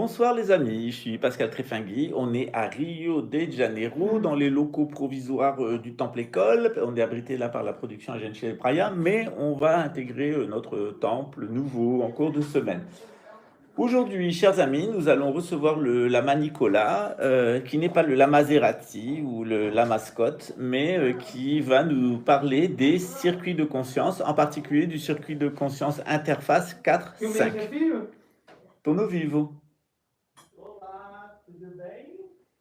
Bonsoir les amis, je suis Pascal Trefingui. On est à Rio de Janeiro, dans les locaux provisoires du Temple École. On est abrité là par la production Agência Praia, mais on va intégrer notre temple nouveau en cours de semaine. Aujourd'hui, chers amis, nous allons recevoir le lama Nicolas, qui n'est pas le lama Zerati ou le lama Scott, mais qui va nous parler des circuits de conscience, en particulier du circuit de conscience interface 4-5. Tono vivo.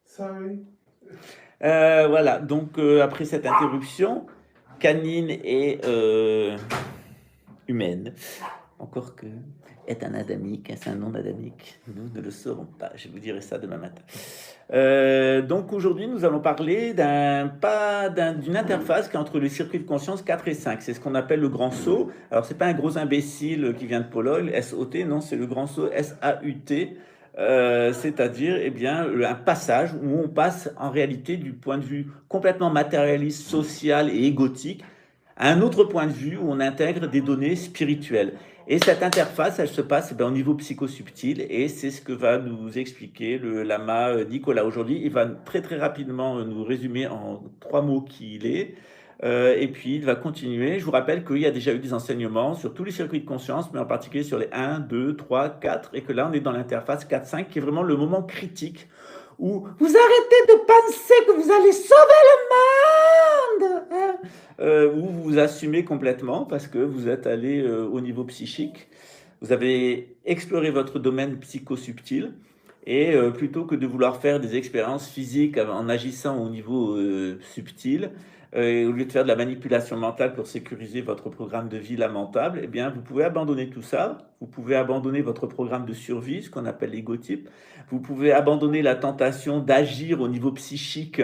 Sorry. Voilà, donc après cette interruption canine et humaine, encore que est un adamique, c'est un nom adamique, nous ne le saurons pas, je vous dirai ça demain matin. Donc aujourd'hui nous allons parler d'une interface qui est entre les circuits de conscience 4 et 5, c'est ce qu'on appelle le grand saut. Alors c'est pas un gros imbécile qui vient de Pologne, S-O-T, non, c'est le grand saut S-A-U-T. C'est-à-dire eh bien, un passage où on passe en réalité du point de vue complètement matérialiste, social et égotique à un autre point de vue où on intègre des données spirituelles. Et cette interface, elle se passe au niveau psychosubtil et c'est ce que va nous expliquer le lama Nicolas aujourd'hui. Il va très très rapidement nous résumer en 3 mots qui il est. Et puis il va continuer. Je vous rappelle qu'il y a déjà eu des enseignements sur tous les circuits de conscience, mais en particulier sur les 1, 2, 3, 4, et que là on est dans l'interface 4-5 qui est vraiment le moment critique où vous arrêtez de penser que vous allez sauver le monde, hein, où vous vous assumez complètement parce que vous êtes allé au niveau psychique, vous avez exploré votre domaine psychosubtil et plutôt que de vouloir faire des expériences physiques en agissant au niveau subtil, au lieu de faire de la manipulation mentale pour sécuriser votre programme de vie lamentable, eh bien, vous pouvez abandonner tout ça. Vous pouvez abandonner votre programme de survie, ce qu'on appelle l'égotype. Vous pouvez abandonner la tentation d'agir au niveau psychique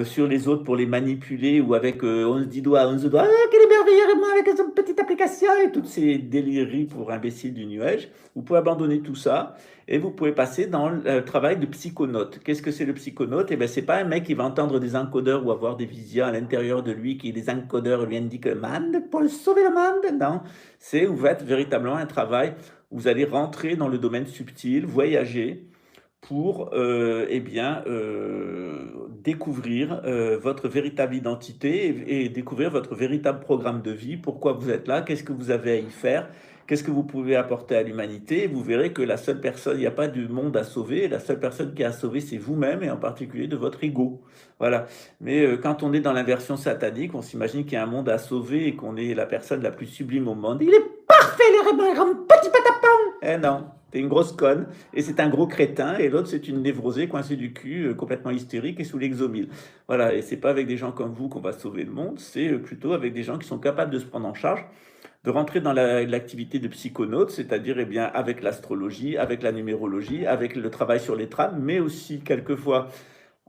sur les autres pour les manipuler ou avec 11 doigts, 11 doigts, ah, quel est merveilleux, moi, avec une petite application et toutes ces délireries pour imbéciles du nuage. Vous pouvez abandonner tout ça et vous pouvez passer dans le travail de psychonaute. Qu'est-ce que c'est le psychonaute? Eh bien, c'est pas un mec qui va entendre des encodeurs ou avoir des visions à l'intérieur de lui, qui les encodeurs lui indiquent le monde pour sauver le monde. Non, c'est vous faites véritablement un travail où vous allez rentrer dans le domaine subtil, voyager pour eh bien, découvrir votre véritable identité et découvrir votre véritable programme de vie, pourquoi vous êtes là, qu'est-ce que vous avez à y faire, qu'est-ce que vous pouvez apporter à l'humanité. Vous verrez que la seule personne, il n'y a pas du monde à sauver, la seule personne qui a à sauver, c'est vous-même et en particulier de votre ego. Voilà. Mais quand on est dans l'inversion satanique, on s'imagine qu'il y a un monde à sauver et qu'on est la personne la plus sublime au monde. Il est parfait, le petit patapon! Eh non, t'es une grosse conne et c'est un gros crétin et l'autre c'est une névrosée coincée du cul, complètement hystérique et sous l'exomile. Voilà, et c'est pas avec des gens comme vous qu'on va sauver le monde, c'est plutôt avec des gens qui sont capables de se prendre en charge, de rentrer dans l'activité de psychonaute, c'est-à-dire eh bien, avec l'astrologie, avec la numérologie, avec le travail sur les trames, mais aussi quelquefois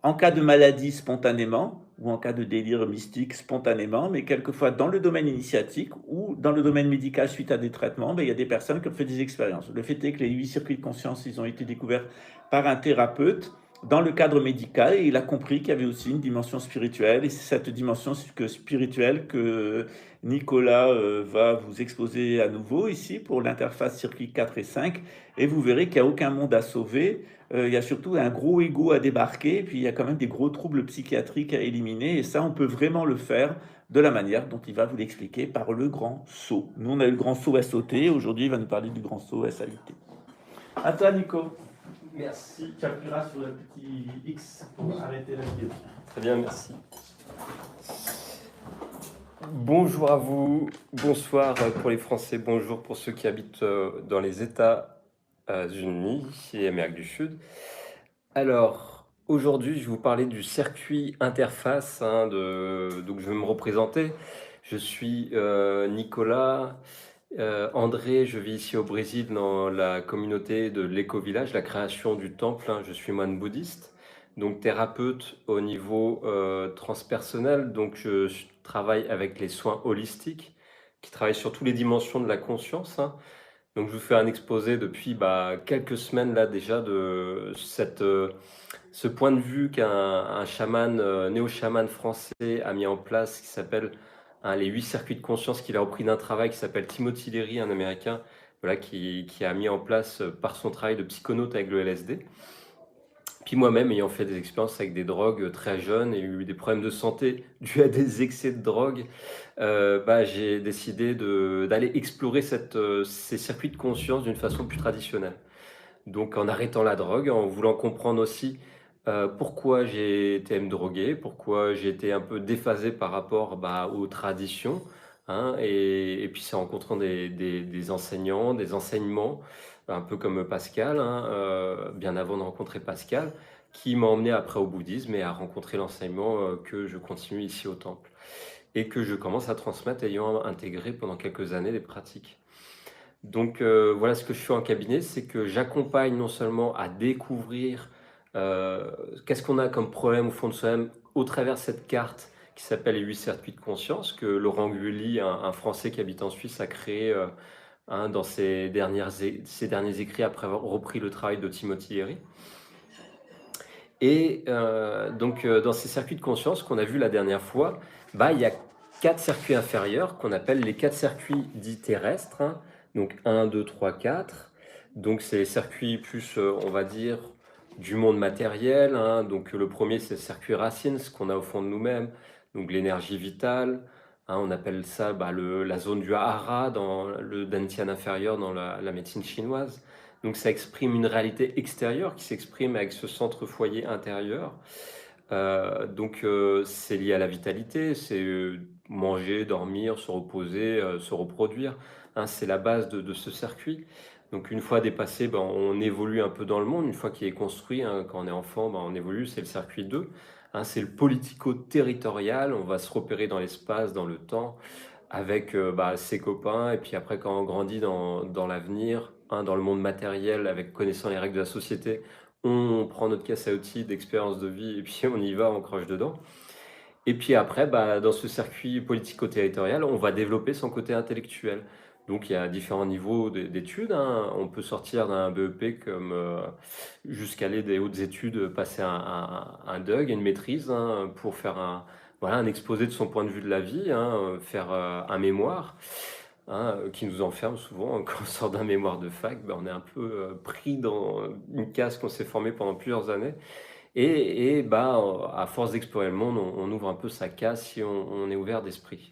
en cas de maladie spontanément, ou en cas de délire mystique spontanément, mais quelquefois dans le domaine initiatique ou dans le domaine médical suite à des traitements, il y a des personnes qui ont fait des expériences. Le fait est que les 8 circuits de conscience, ils ont été découverts par un thérapeute dans le cadre médical et il a compris qu'il y avait aussi une dimension spirituelle et c'est cette dimension spirituelle que Nicolas va vous exposer à nouveau ici pour l'interface circuit 4 et 5 et vous verrez qu'il n'y a aucun monde à sauver. Il y a surtout un gros ego à débarquer, puis il y a quand même des gros troubles psychiatriques à éliminer, et ça, on peut vraiment le faire de la manière dont il va vous l'expliquer par le grand saut. Nous, on a eu le grand saut SOT, aujourd'hui, il va nous parler du grand saut SAUT. À toi, Nico. Merci. Tu appuieras sur le petit X pour arrêter la vidéo. Très bien, merci. Bonjour à vous, bonsoir pour les Français, bonjour pour ceux qui habitent dans les États-Unis et Amérique du Sud. Alors, aujourd'hui, je vais vous parler du circuit interface. Donc, je vais me représenter. Je suis Nicolas André, je vis ici au Brésil dans la communauté de l'éco-village, la création du temple. Je suis moine bouddhiste, donc thérapeute au niveau transpersonnel. Donc, je travaille avec les soins holistiques qui travaillent sur toutes les dimensions de la conscience. Donc, je vous fais un exposé depuis quelques semaines là déjà de ce point de vue qu'un chaman, néo-chaman français a mis en place qui s'appelle les 8 circuits de conscience qu'il a repris d'un travail qui s'appelle Timothy Leary, un Américain, voilà, qui a mis en place par son travail de psychonaute avec le LSD. Puis moi-même, ayant fait des expériences avec des drogues très jeune et eu des problèmes de santé dus à des excès de drogue, bah, j'ai décidé d'aller explorer ces circuits de conscience d'une façon plus traditionnelle. Donc en arrêtant la drogue, en voulant comprendre aussi pourquoi j'ai été me droguer, pourquoi j'ai été un peu déphasé par rapport bah, aux traditions, hein, et puis c'est en rencontrant des enseignants, des enseignements, un peu comme Pascal, hein, bien avant de rencontrer Pascal, qui m'a emmené après au bouddhisme et à rencontrer l'enseignement que je continue ici au temple et que je commence à transmettre ayant intégré pendant quelques années les pratiques. Donc voilà ce que je fais en cabinet, c'est que j'accompagne non seulement à découvrir euh, qu'est-ce qu'on a comme problème au fond de soi-même au travers de cette carte qui s'appelle les 8 circuits de conscience que Laurent Gully, un Français qui habite en Suisse, a créé dans ses derniers écrits après avoir repris le travail de Timothy Leary. Et donc dans ces circuits de conscience qu'on a vu la dernière fois, bah, il y a 4 circuits inférieurs qu'on appelle les 4 circuits dits terrestres, hein. Donc 1, 2, 3, 4. Donc c'est les circuits plus, on va dire, du monde matériel, hein. Donc le premier c'est le circuit racine, ce qu'on a au fond de nous-mêmes, donc l'énergie vitale, hein. On appelle ça bah, la zone du hara dans le dantian inférieur dans la médecine chinoise. Donc ça exprime une réalité extérieure qui s'exprime avec ce centre foyer intérieur. C'est lié à la vitalité, c'est manger, dormir, se reposer, se reproduire, hein, c'est la base de ce circuit. Donc une fois dépassé, ben, on évolue un peu dans le monde. Une fois qu'il est construit, hein, quand on est enfant, ben, on évolue, c'est le circuit 2. Hein, c'est le politico-territorial, on va se repérer dans l'espace, dans le temps, avec bah, ses copains. Et puis après, quand on grandit dans l'avenir, hein, dans le monde matériel, avec connaissant les règles de la société, on prend notre caisse à outils d'expérience de vie et puis on y va, on croche dedans. Et puis après, bah, dans ce circuit politico-territorial, on va développer son côté intellectuel. Donc il y a différents niveaux d'études, hein. On peut sortir d'un BEP comme jusqu'à aller des hautes études, passer un DUG, une maîtrise, hein, pour faire voilà, un exposé de son point de vue de la vie, hein, faire un mémoire, hein, qui nous enferme souvent. Quand on sort d'un mémoire de fac, ben, on est un peu pris dans une case qu'on s'est formée pendant plusieurs années. Et bah, à force d'explorer le monde, on ouvre un peu sa case si on est ouvert d'esprit.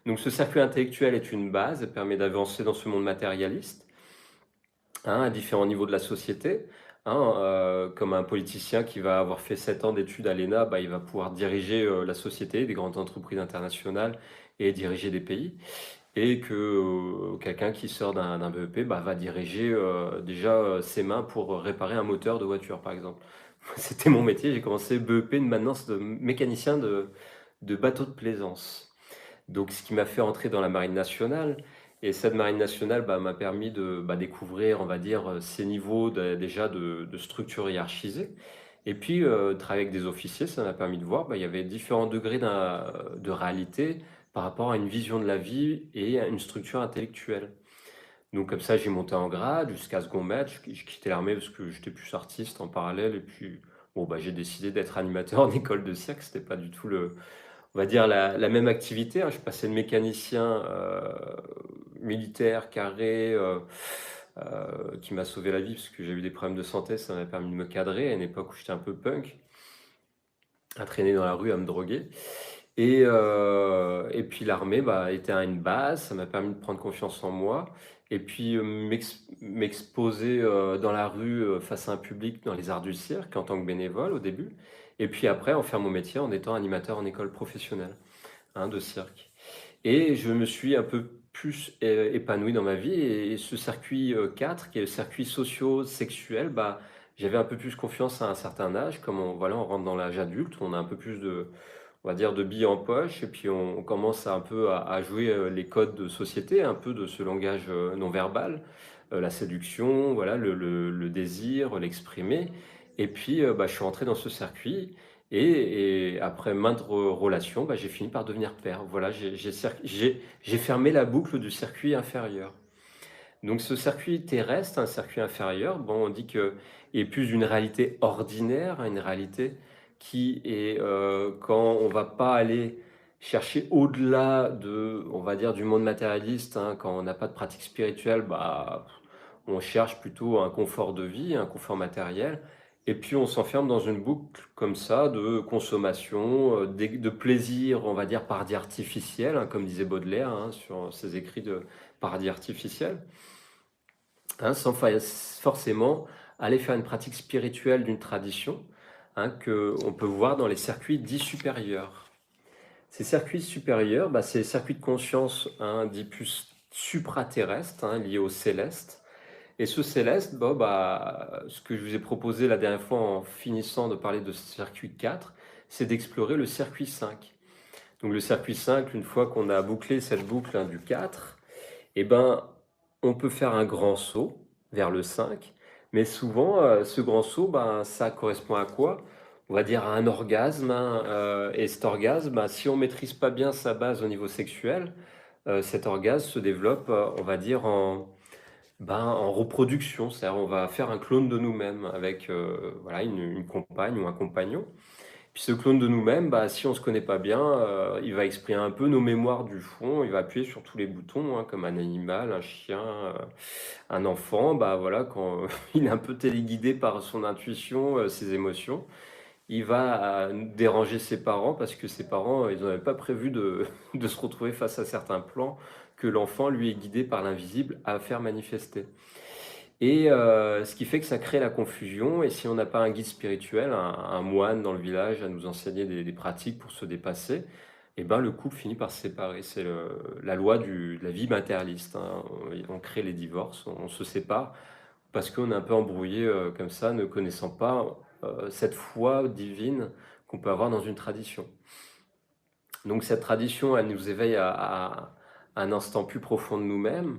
Donc ce circuit intellectuel est une base, elle permet d'avancer dans ce monde matérialiste, hein, à différents niveaux de la société. Hein, comme un politicien qui va avoir fait 7 ans d'études à l'ENA, bah, il va pouvoir diriger la société, des grandes entreprises internationales et diriger des pays. Et que quelqu'un qui sort d'un BEP bah, va diriger déjà ses mains pour réparer un moteur de voiture, par exemple. C'était mon métier, j'ai commencé BEP de maintenance de mécanicien de bateau de plaisance. Donc ce qui m'a fait entrer dans la marine nationale. Et cette marine nationale bah, m'a permis de bah, découvrir, on va dire, ces niveaux déjà de structure hiérarchisée. Et puis, travailler avec des officiers, ça m'a permis de voir, bah, il y avait différents degrés de réalité par rapport à une vision de la vie et à une structure intellectuelle. Donc comme ça, j'ai monté en grade jusqu'à second maître. J'ai quitté l'armée parce que j'étais plus artiste en parallèle. Et puis, bon, bah, j'ai décidé d'être animateur en école de cirque. C'était pas du tout on va dire la même activité, hein. Je passais de mécanicien militaire carré qui m'a sauvé la vie parce que j'ai eu des problèmes de santé. Ça m'a permis de me cadrer à une époque où j'étais un peu punk, à traîner dans la rue, à me droguer. Et puis l'armée bah, était à une base, ça m'a permis de prendre confiance en moi. Et puis m'exposer dans la rue face à un public dans les arts du cirque en tant que bénévole au début. Et puis après en faire mon métier en étant animateur en école professionnelle, hein, de cirque. Et je me suis un peu plus épanoui dans ma vie. Et ce circuit 4, qui est le circuit socio-sexuel, bah, j'avais un peu plus confiance à un certain âge. Comme voilà, on rentre dans l'âge adulte, on a un peu plus on va dire, de billes en poche, et puis on commence un peu à jouer les codes de société, un peu de ce langage non verbal, la séduction, voilà, le désir, l'exprimer. Et puis, bah, je suis rentré dans ce circuit, et après maintes relations, bah, j'ai fini par devenir père. Voilà, j'ai fermé la boucle du circuit inférieur. Donc ce circuit terrestre, un circuit inférieur, bon, on dit que est plus d'une réalité ordinaire à une réalité qui est quand on va pas aller chercher au-delà on va dire, du monde matérialiste, hein. Quand on n'a pas de pratique spirituelle, bah, on cherche plutôt un confort de vie, un confort matériel, et puis on s'enferme dans une boucle comme ça de consommation, de plaisir, on va dire paradis artificiel, hein, comme disait Baudelaire, hein, sur ses écrits de paradis artificiel, hein, sans forcément aller faire une pratique spirituelle d'une tradition, hein, qu'on peut voir dans les circuits dits supérieurs. Ces circuits supérieurs, bah, c'est les circuits de conscience, hein, dits plus supraterrestres, hein, liés au céleste. Et ce céleste, bon, bah, ce que je vous ai proposé la dernière fois en finissant de parler de ce circuit 4, c'est d'explorer le circuit 5. Donc le circuit 5, une fois qu'on a bouclé cette boucle, hein, du 4, eh ben, on peut faire un grand saut vers le 5, mais souvent, ce grand saut, ben, ça correspond à quoi? On va dire à un orgasme, hein, et cet orgasme, ben, si on maîtrise pas bien sa base au niveau sexuel, cet orgasme se développe, on va dire, en reproduction. C'est-à-dire on va faire un clone de nous-mêmes avec voilà, une compagne ou un compagnon. Puis ce clone de nous-mêmes, bah, si on se connaît pas bien, il va exprimer un peu nos mémoires du fond, il va appuyer sur tous les boutons, hein, comme un animal, un chien, un enfant. Bah, voilà, quand il est un peu téléguidé par son intuition, ses émotions, il va déranger ses parents parce que ses parents, ils n'avaient pas prévu de se retrouver face à certains plans que l'enfant, lui, est guidé par l'invisible à faire manifester. Et ce qui fait que ça crée la confusion. Et si on n'a pas un guide spirituel, un moine dans le village à nous enseigner des pratiques pour se dépasser, eh ben, le couple finit par se séparer. C'est la loi de la vie matérialiste, hein. On crée les divorces, on se sépare parce qu'on est un peu embrouillé comme ça, ne connaissant pas cette foi divine qu'on peut avoir dans une tradition. Donc cette tradition, elle nous éveille à un instant plus profond de nous-mêmes,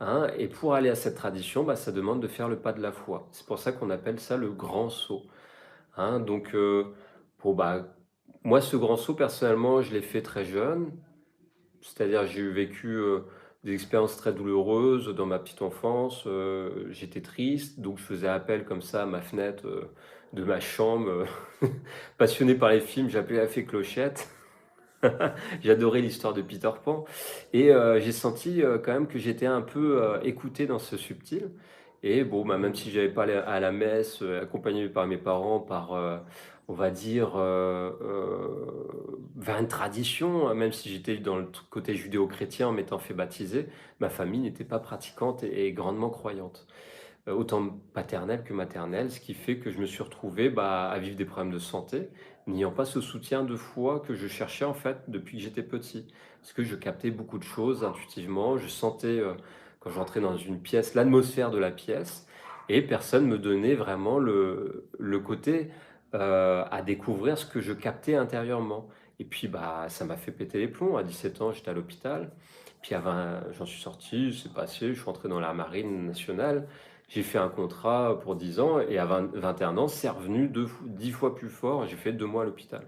hein, et pour aller à cette tradition, bah, ça demande de faire le pas de la foi. C'est pour ça qu'on appelle ça le grand saut, hein. Donc, bah, moi, ce grand saut, personnellement, je l'ai fait très jeune. C'est-à-dire, j'ai vécu des expériences très douloureuses dans ma petite enfance. J'étais triste, donc je faisais appel comme ça à ma fenêtre de ma chambre. Passionné par les films, j'appelais la fée Clochette. J'adorais l'histoire de Peter Pan. Et j'ai senti quand même que j'étais un peu écouté dans ce subtil. Et bon, bah, même si j'avais pas allé à la messe, accompagné par mes parents, par, on va dire, vers une tradition, hein, même si j'étais dans le côté judéo-chrétien en m'étant fait baptiser, ma famille n'était pas pratiquante et grandement croyante. Autant paternelle que maternelle, ce qui fait que je me suis retrouvé, bah, à vivre des problèmes de santé, n'ayant pas ce soutien de foi que je cherchais en fait depuis que j'étais petit. Parce que je captais beaucoup de choses intuitivement, je sentais quand j'entrais dans une pièce l'atmosphère de la pièce, et personne me donnait vraiment le côté à découvrir ce que je captais intérieurement. Et puis bah, ça m'a fait péter les plombs. À 17 ans, j'étais à l'hôpital. Puis à 20, j'en suis sorti, c'est passé, je suis rentré dans la marine nationale. J'ai fait un contrat pour 10 ans et à 21 ans, c'est revenu 10 fois plus fort. J'ai fait 2 mois à l'hôpital.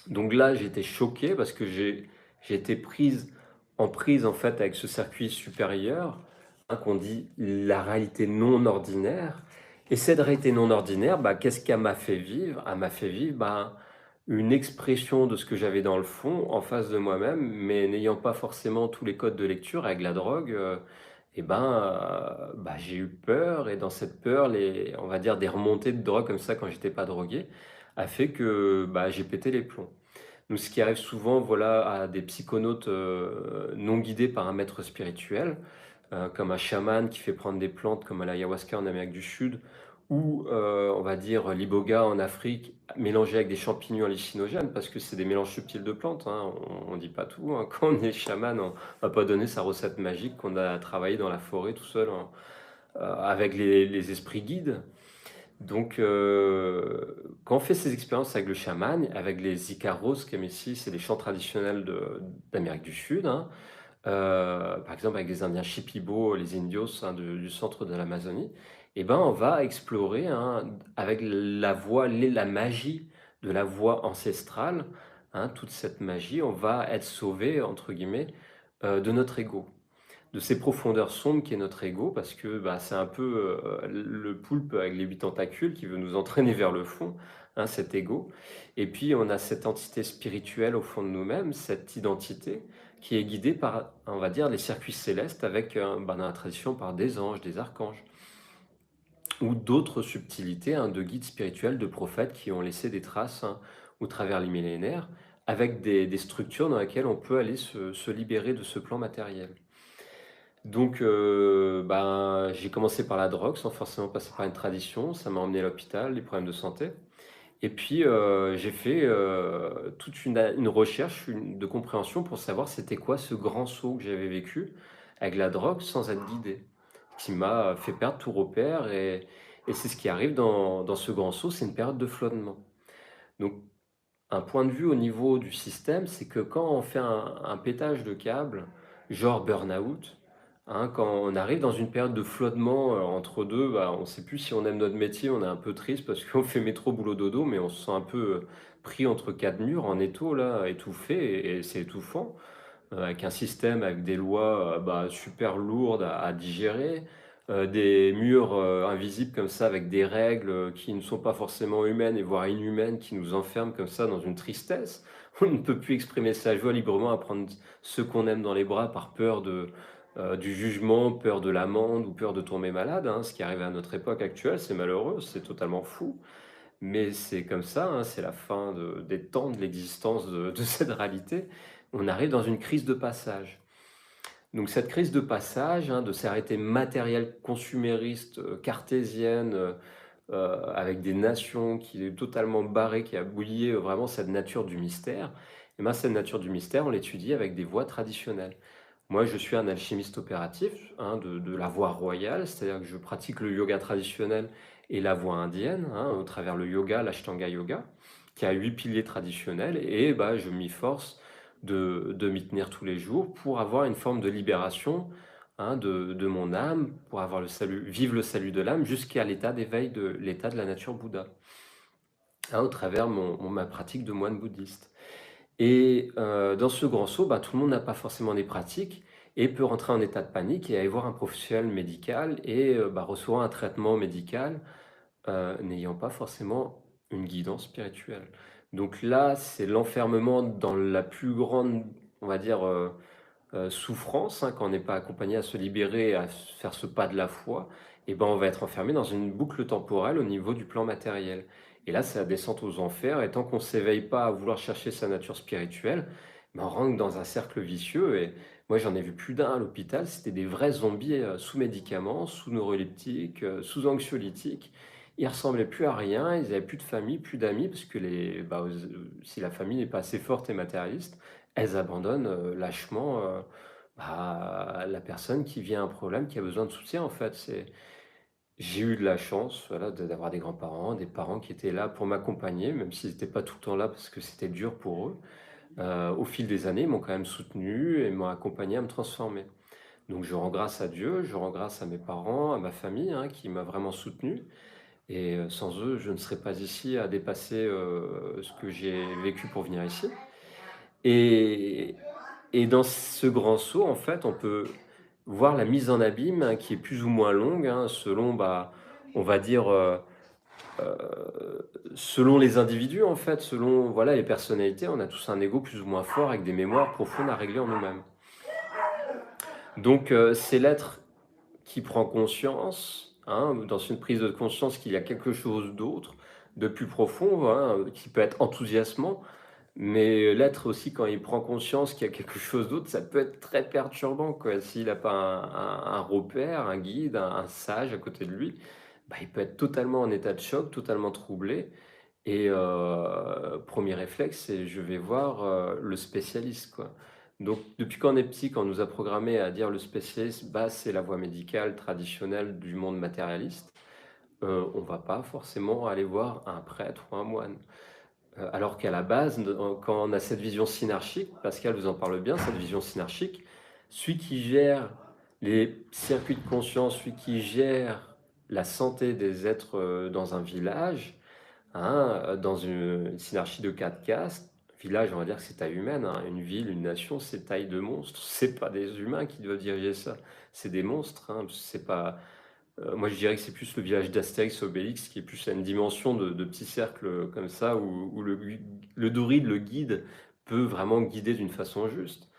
Donc là, j'ai été choqué parce que j'ai été en prise en fait avec ce circuit supérieur, hein, qu'on dit la réalité non ordinaire. Et cette réalité non ordinaire, bah, qu'est-ce qu'elle m'a fait vivre? Elle m'a fait vivre bah, une expression de ce que j'avais dans le fond en face de moi-même, mais n'ayant pas forcément tous les codes de lecture avec la drogue. Et bah, j'ai eu peur, et dans cette peur, on va dire des remontées de drogue comme ça quand j'étais pas drogué, a fait que bah, j'ai pété les plombs. Donc, ce qui arrive souvent, voilà, à des psychonautes non guidés par un maître spirituel, comme un chaman qui fait prendre des plantes comme l'ayahuasca en Amérique du Sud, ou on va dire l'iboga en Afrique, mélangé avec des champignons hallucinogènes, parce que c'est des mélanges subtils de plantes, hein, on ne dit pas tout, hein. Quand on est chaman, on ne va pas donner sa recette magique qu'on a travaillé dans la forêt tout seul, hein, avec les esprits guides. Donc, quand on fait ces expériences avec le chaman, avec les Icaros, comme ici, c'est des chants traditionnels d'Amérique du Sud, hein, par exemple avec les Indiens Shipibo, les Indios, hein, du centre de l'Amazonie, eh ben, on va explorer, hein, avec la voix, la magie de la voix ancestrale, hein, toute cette magie, on va être sauvé, entre guillemets, de notre ego. de ces profondeurs sombres qui est notre ego, parce que bah, c'est un peu le poulpe avec les 8 tentacules qui veut nous entraîner vers le fond, hein, cet ego. Et puis on a cette entité spirituelle au fond de nous-mêmes, cette identité qui est guidée par, on va dire, les circuits célestes avec, bah, dans la tradition, par des anges, des archanges, ou d'autres subtilités, hein, de guides spirituels, de prophètes qui ont laissé des traces, hein, au travers les millénaires, avec des structures dans lesquelles on peut aller se libérer de ce plan matériel. Donc, ben, j'ai commencé par la drogue sans forcément passer par une tradition. Ça m'a emmené à l'hôpital, les problèmes de santé. Et puis, j'ai fait toute une recherche de compréhension pour savoir c'était quoi ce grand saut que j'avais vécu avec la drogue sans être guidé, qui m'a fait perdre tout repère. Et c'est ce qui arrive dans ce grand saut, c'est une période de flottement. Donc, un point de vue au niveau du système, c'est que quand on fait un pétage de câble, genre burn-out, hein, quand on arrive dans une période de flottement entre deux, bah, on ne sait plus si on aime notre métier, on est un peu triste parce qu'on fait métro, boulot, dodo, mais on se sent un peu pris entre quatre murs, en étau, là, étouffé, et c'est étouffant, avec un système, avec des lois bah, super lourdes à digérer, des murs invisibles comme ça, avec des règles qui ne sont pas forcément humaines et voire inhumaines, qui nous enferment comme ça dans une tristesse. On ne peut plus exprimer sa joie librement, à prendre ceux qu'on aime dans les bras par peur du jugement, peur de l'amende ou peur de tomber malade, hein. Ce qui arrive à notre époque actuelle, c'est malheureux, c'est totalement fou. Mais c'est comme ça, hein, c'est la fin des temps, de l'existence de cette réalité. On arrive dans une crise de passage. Donc cette crise de passage, hein, de ces réalités matérielles, consuméristes, cartésiennes, avec des nations qui est totalement barrées, qui a bouillé vraiment cette nature du mystère, et bien cette nature du mystère, on l'étudie avec des voies traditionnelles. Moi, je suis un alchimiste opératif, hein, de la voie royale, c'est-à-dire que je pratique le yoga traditionnel et la voie indienne, hein, au travers le yoga, l'Ashtanga Yoga, qui a 8 piliers traditionnels, et bah, je m'y force de m'y tenir tous les jours pour avoir une forme de libération, hein, de mon âme, pour avoir le salut, vivre le salut de l'âme jusqu'à l'état d'éveil de l'état de la nature Bouddha, hein, au travers ma pratique de moine bouddhiste. Et dans ce grand saut, bah, tout le monde n'a pas forcément des pratiques et peut rentrer en état de panique et aller voir un professionnel médical et bah, recevoir un traitement médical n'ayant pas forcément une guidance spirituelle. Donc là, c'est l'enfermement dans la plus grande, on va dire, souffrance, hein, quand on n'est pas accompagné à se libérer, à faire ce pas de la foi, et ben on va être enfermé dans une boucle temporelle au niveau du plan matériel. Et là, c'est la descente aux enfers, et tant qu'on ne s'éveille pas à vouloir chercher sa nature spirituelle, ben on rentre dans un cercle vicieux. Et moi, j'en ai vu plus d'un à l'hôpital, c'était des vrais zombies sous médicaments, sous neuroleptiques, sous anxiolytiques. Ils ressemblaient plus à rien, ils n'avaient plus de famille, plus d'amis, parce que si la famille n'est pas assez forte et matérialiste, elles abandonnent lâchement bah, la personne qui vit à un problème, qui a besoin de soutien en fait. J'ai eu de la chance, voilà, d'avoir des grands-parents, des parents qui étaient là pour m'accompagner, même s'ils n'étaient pas tout le temps là parce que c'était dur pour eux. Au fil des années, ils m'ont quand même soutenu et m'ont accompagné à me transformer. Donc je rends grâce à Dieu, je rends grâce à mes parents, à ma famille, hein, qui m'a vraiment soutenu. Et sans eux, je ne serais pas ici à dépasser ce que j'ai vécu pour venir ici. Et, et dans ce grand saut, en fait, on peut voir la mise en abîme, hein, qui est plus ou moins longue, hein, selon, bah, on va dire, euh, selon les individus, en fait, selon voilà, les personnalités. On a tous un ego plus ou moins fort avec des mémoires profondes à régler en nous-mêmes. Donc, c'est l'être qui prend conscience, hein, dans une prise de conscience qu'il y a quelque chose d'autre, de plus profond, hein, qui peut être enthousiasmant. Mais l'être aussi, quand il prend conscience qu'il y a quelque chose d'autre, ça peut être très perturbant, quoi. S'il n'a pas un repère, un guide, un sage à côté de lui, bah, il peut être totalement en état de choc, totalement troublé. Et premier réflexe, c'est je vais voir le spécialiste, quoi. Donc, depuis qu'on est petit, quand on nous a programmé à dire le spécialiste, bah, c'est la voie médicale traditionnelle du monde matérialiste, on va pas forcément aller voir un prêtre ou un moine. Alors qu'à la base, quand on a cette vision synarchique, Pascal vous en parle bien, cette vision synarchique, celui qui gère les circuits de conscience, celui qui gère la santé des êtres dans un village, hein, dans une synarchie de 4 castes, village, on va dire que c'est taille humaine, hein. Une ville, une nation, c'est taille de monstre. C'est pas des humains qui doivent diriger ça, c'est des monstres, hein. C'est pas, moi je dirais que c'est plus le village d'Astérix, Obélix, qui est plus à une dimension de petits cercles comme ça, où le doride, le guide, peut vraiment guider d'une façon juste.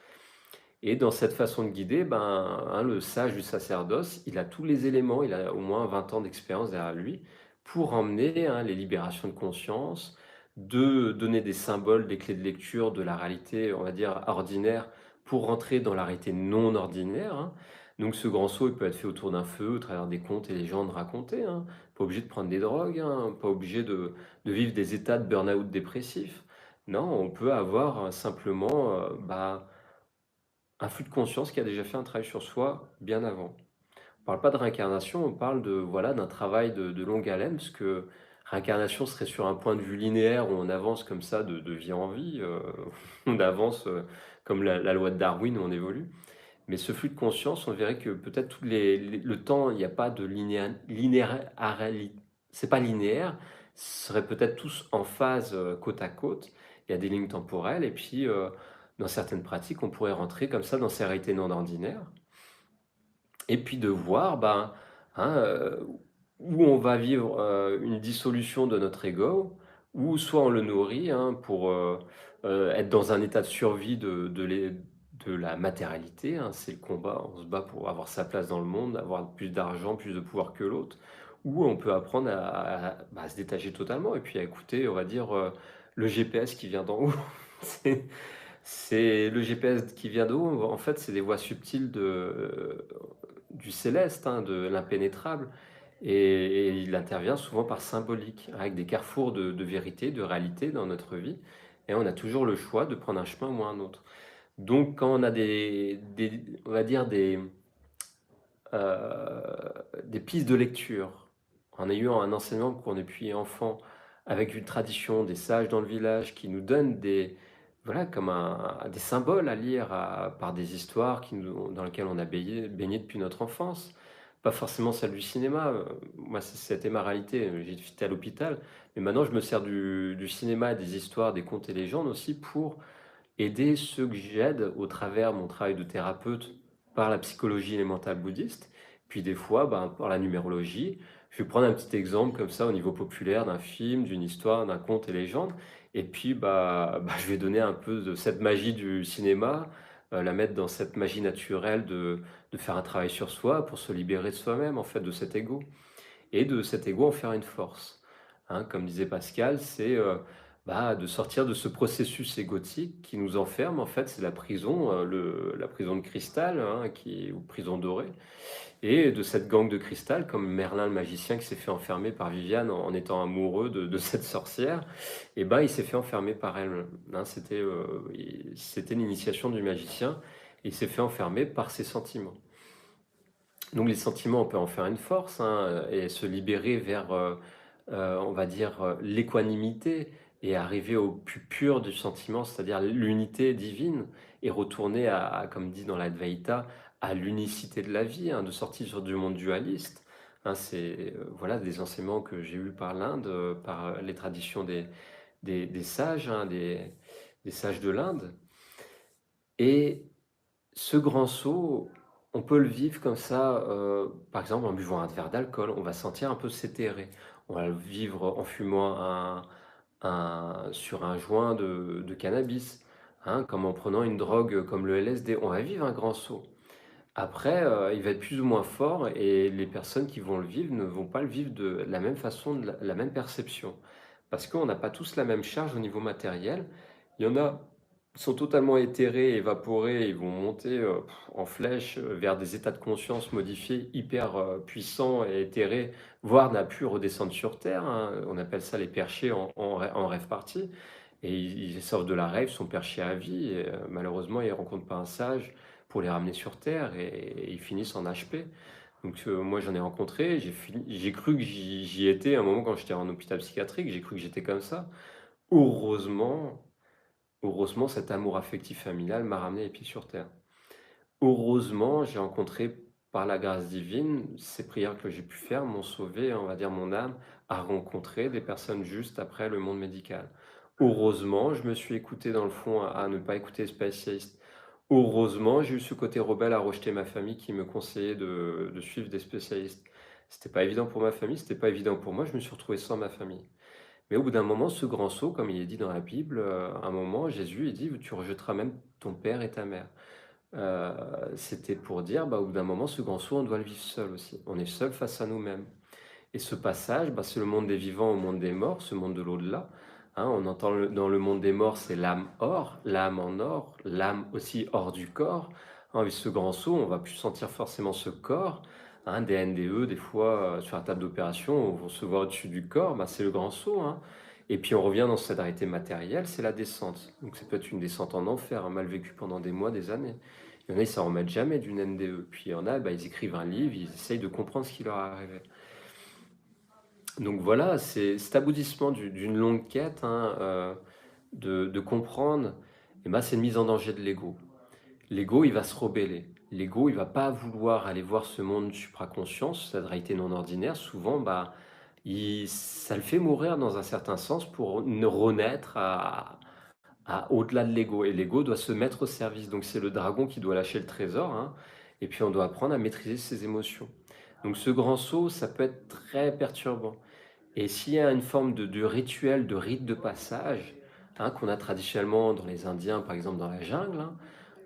Et dans cette façon de guider, ben, hein, le sage du sacerdoce, il a tous les éléments, il a au moins 20 ans d'expérience derrière lui, pour emmener, hein, les libérations de conscience, de donner des symboles, des clés de lecture de la réalité, on va dire, ordinaire, pour rentrer dans la réalité non ordinaire, hein. Donc ce grand saut, il peut être fait autour d'un feu, au travers des contes et légendes racontées, hein. Pas obligé de prendre des drogues, hein, pas obligé de vivre des états de burn-out dépressif. Non, on peut avoir simplement, bah, un flux de conscience qui a déjà fait un travail sur soi bien avant. On parle pas de réincarnation, on parle de voilà d'un travail de longue haleine, parce que réincarnation serait sur un point de vue linéaire où on avance comme ça de vie en vie, on avance comme la loi de Darwin où on évolue. Mais ce flux de conscience, on verrait que peut-être le temps, il n'y a pas de c'est pas linéaire, ce serait peut-être tous en phase côte à côte. Il y a des lignes temporelles, et puis dans certaines pratiques, on pourrait rentrer comme ça dans ces réalités non ordinaires, et puis de voir ben, hein, où on va vivre une dissolution de notre ego, ou soit on le nourrit, hein, pour être dans un état de survie de la matérialité, hein. C'est le combat, on se bat pour avoir sa place dans le monde, avoir plus d'argent, plus de pouvoir que l'autre, ou on peut apprendre bah, à se détacher totalement et puis à écouter, on va dire, le GPS qui vient d'en haut. C'est c'est le GPS qui vient d'en haut, en fait, c'est des voies subtiles du céleste, hein, de l'impénétrable. Et il intervient souvent par symbolique, avec des carrefours de vérité, de réalité dans notre vie. Et on a toujours le choix de prendre un chemin ou un autre. Donc, quand on a on va dire des pistes de lecture, en ayant un enseignement qu'on est depuis enfant, avec une tradition, des sages dans le village qui nous donnent voilà, comme des symboles à lire par des histoires dans lesquelles on a baigné depuis notre enfance. Pas forcément celle du cinéma. Moi, c'était ma réalité. J'étais à l'hôpital. Mais maintenant, je me sers du cinéma, des histoires, des contes et légendes aussi pour aider ceux que j'aide au travers de mon travail de thérapeute par la psychologie élémentale bouddhiste, puis des fois ben, par la numérologie. Je vais prendre un petit exemple comme ça au niveau populaire d'un film, d'une histoire, d'un conte et légende, et puis je vais donner un peu de cette magie du cinéma, la mettre dans cette magie naturelle de faire un travail sur soi pour se libérer de soi-même, en fait, de cet ego, et de cet ego en faire une force. Hein, comme disait Pascal, c'est de sortir de ce processus égotique qui nous enferme. En fait, c'est la prison, la prison de cristal, hein, ou prison dorée, et de cette gangue de cristal, comme Merlin le magicien qui s'est fait enfermer par Viviane en étant amoureux de cette sorcière, et ben il s'est fait enfermer par elle. Hein, c'était l'initiation du magicien, et il s'est fait enfermer par ses sentiments. Donc les sentiments, on peut en faire une force, hein, et se libérer vers, on va dire, l'équanimité, et arriver au plus pur du sentiment, c'est-à-dire l'unité divine, et retourner comme dit dans l'Advaita, à l'unicité de la vie, hein, de sortir du monde dualiste. Hein, c'est voilà des enseignements que j'ai eus par l'Inde, par les traditions des sages, hein, des sages de l'Inde. Et ce grand saut, on peut le vivre comme ça, par exemple en buvant un verre d'alcool, on va sentir un peu s'éthérer. On va le vivre en fumant sur un joint de cannabis, hein, comme en prenant une drogue comme le LSD. On va vivre un grand saut. Après, il va être plus ou moins fort, et les personnes qui vont le vivre ne vont pas le vivre de la même façon, de la même perception. Parce qu'on n'a pas tous la même charge au niveau matériel. Il y en a qui sont totalement éthérés, évaporés, ils vont monter en flèche vers des états de conscience modifiés, hyper puissants et éthérés, voire n'a pu redescendre sur Terre, hein. On appelle ça les perchés en rêve party. Et ils sortent de la rêve, sont perchés à vie, et malheureusement, ils ne rencontrent pas un sage pour les ramener sur Terre, et ils finissent en HP. Donc moi j'en ai rencontré, j'ai cru que j'y étais à un moment quand j'étais en hôpital psychiatrique, j'ai cru que j'étais comme ça. Heureusement, heureusement cet amour affectif familial m'a ramené les pieds sur terre. Heureusement, j'ai rencontré par la grâce divine, ces prières que j'ai pu faire m'ont sauvé, on va dire mon âme, à rencontrer des personnes justes après le monde médical. Heureusement, je me suis écouté dans le fond à ne pas écouter les spécialistes. Heureusement, j'ai eu ce côté rebelle à rejeter ma famille qui me conseillait de suivre des spécialistes. C'était pas évident pour ma famille, c'était pas évident pour moi, je me suis retrouvé sans ma famille. Mais au bout d'un moment, ce grand saut, comme il est dit dans la Bible, à un moment, Jésus, il dit: «Tu rejetteras même ton père et ta mère». Heu, C'était pour dire, bah, au bout d'un moment, ce grand saut, on doit le vivre seul aussi. On est seul face à nous-mêmes. Et ce passage, bah, c'est le monde des vivants au monde des morts, ce monde de l'au-delà. Hein, on entend dans le monde des morts, c'est l'âme hors, l'âme en or, l'âme aussi hors du corps. Hein, avec ce grand saut, on va plus sentir forcément ce corps. Hein, des NDE, des fois, sur la table d'opération, on va se voir au-dessus du corps, bah, c'est le grand saut. Hein. Et puis on revient dans cette réalité matérielle, c'est la descente. Donc ça peut être une descente en enfer, hein, mal vécue pendant des mois, des années. Il y en a, ils s'en remettent jamais d'une NDE. Puis il y en a, bah, ils écrivent un livre, ils essayent de comprendre ce qui leur est arrivé. Donc voilà, c'est cet aboutissement d'une longue quête, hein, de comprendre, et ben, c'est une mise en danger de l'ego. L'ego, il va se rebeller. L'ego, il va pas vouloir aller voir ce monde supraconscient, cette réalité non ordinaire. Souvent, bah, ça le fait mourir dans un certain sens pour ne renaître au-delà de l'ego. Et l'ego doit se mettre au service. Donc c'est le dragon qui doit lâcher le trésor, hein, et puis on doit apprendre à maîtriser ses émotions. Donc ce grand saut, ça peut être très perturbant. Et s'il y a une forme de rituel, de rite de passage, hein, qu'on a traditionnellement dans les Indiens, par exemple dans la jungle, hein,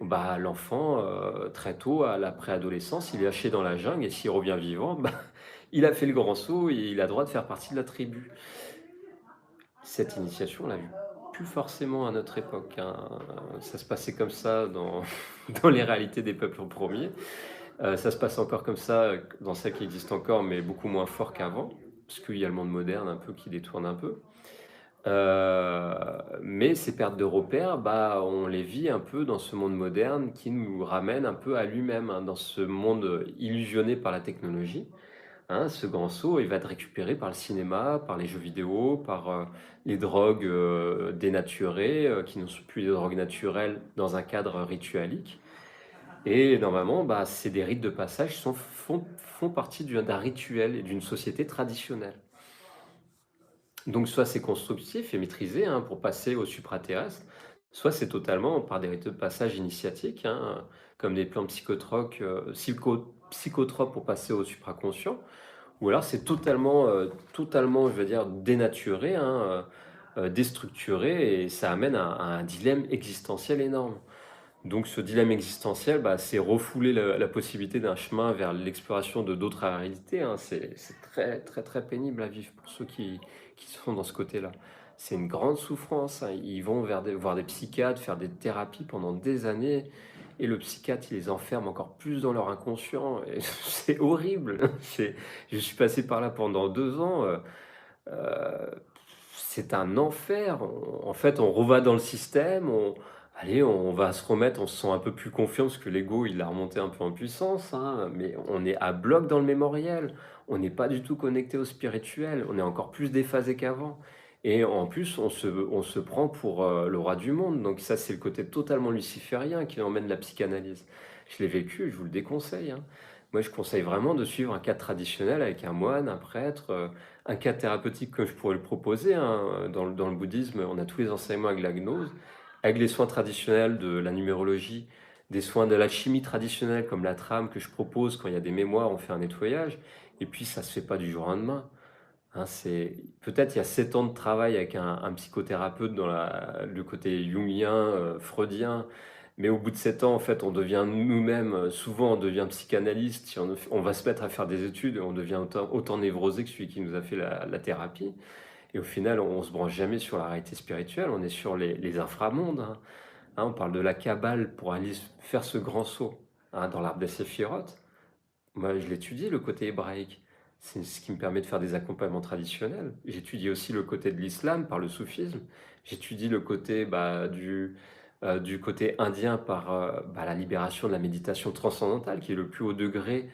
bah, l'enfant, très tôt, à la préadolescence, il est lâché dans la jungle et s'il revient vivant, bah, il a fait le grand saut et il a le droit de faire partie de la tribu. Cette initiation, on l'a vu plus forcément à notre époque. Hein. Ça se passait comme ça dans, dans les réalités des peuples premiers. Ça se passe encore comme ça dans celles qui existent encore, mais beaucoup moins fort qu'avant, parce qu'il y a le monde moderne un peu qui détourne un peu. Mais ces pertes de repères, bah, on les vit un peu dans ce monde moderne qui nous ramène un peu à lui-même, hein, dans ce monde illusionné par la technologie. Hein, ce grand saut, il va être récupéré par le cinéma, par les jeux vidéo, par les drogues dénaturées, qui ne sont plus des drogues naturelles dans un cadre ritualique. Et normalement, bah, c'est des rites de passage qui font partie d'un rituel et d'une société traditionnelle. Donc soit c'est constructif et maîtrisé, hein, pour passer au supraterrestre, soit c'est totalement par des rites de passage initiatiques, hein, comme des plantes psychotropes pour passer au supraconscient, ou alors c'est totalement, je veux dire, dénaturé, hein, déstructuré, et ça amène à un dilemme existentiel énorme. Donc ce dilemme existentiel, bah, c'est refouler la possibilité d'un chemin vers l'exploration de d'autres réalités. Hein. C'est très, très, très pénible à vivre pour ceux qui sont dans ce côté-là. C'est une grande souffrance. Hein. Ils vont voir des psychiatres, faire des thérapies pendant des années, et le psychiatre, il les enferme encore plus dans leur inconscient. Et c'est horrible. Je suis passé par là pendant 2 ans. Euh, c'est un enfer. En fait, on reva dans le système. Allez, on va se remettre, on se sent un peu plus confiant parce que l'ego, il a remonté un peu en puissance, hein, mais on est à bloc dans le mémoriel. On n'est pas du tout connecté au spirituel. On est encore plus déphasé qu'avant. Et en plus, on se prend pour le roi du monde. Donc ça, c'est le côté totalement luciférien qui emmène la psychanalyse. Je l'ai vécu, je vous le déconseille. Hein. Moi, je conseille vraiment de suivre un cadre traditionnel avec un moine, un prêtre, un cadre thérapeutique que je pourrais le proposer. Hein. Dans le bouddhisme, on a tous les enseignements avec la gnose, avec les soins traditionnels de la numérologie, des soins de la chimie traditionnelle comme la trame que je propose quand il y a des mémoires, on fait un nettoyage. Et puis, ça se fait pas du jour au lendemain. Hein, peut-être il y a 7 ans de travail avec un psychothérapeute dans le côté jungien, freudien, mais au bout de 7 ans, en fait, on devient nous-mêmes, souvent on devient psychanalyste, si on va se mettre à faire des études, on devient autant névrosé que celui qui nous a fait la thérapie. Et au final, on se branche jamais sur la réalité spirituelle, on est sur les inframondes. Hein. Hein, on parle de la Kabbale pour aller faire ce grand saut, hein, dans l'arbre des séphirotes. Moi, je l'étudie, le côté hébraïque. C'est ce qui me permet de faire des accompagnements traditionnels. J'étudie aussi le côté de l'islam par le soufisme. J'étudie le côté, bah, du côté indien par bah, la libération de la méditation transcendantale, qui est le plus haut degré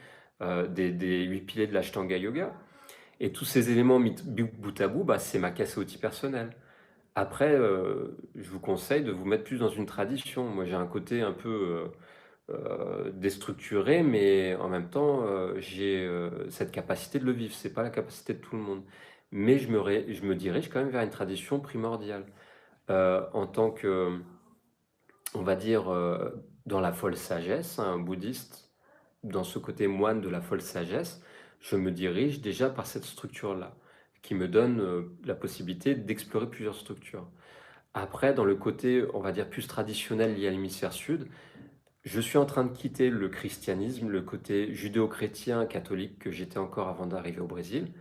des 8 piliers de l'Ashtanga Yoga. Et tous ces éléments mis bout à bout, bah, c'est ma casse à outils personnelle. Après, je vous conseille de vous mettre plus dans une tradition. Moi, j'ai un côté un peu déstructuré, mais en même temps, j'ai cette capacité de le vivre. C'est pas la capacité de tout le monde. Mais je me dirige quand même vers une tradition primordiale. en tant que, on va dire, dans la folle sagesse, un bouddhiste, dans ce côté moine de la folle sagesse, je me dirige déjà par cette structure-là, qui me donne la possibilité d'explorer plusieurs structures. Après, dans le côté, on va dire, plus traditionnel lié à l'hémisphère sud, je suis en train de quitter le christianisme, le côté judéo-chrétien, catholique que j'étais encore avant d'arriver au Brésil.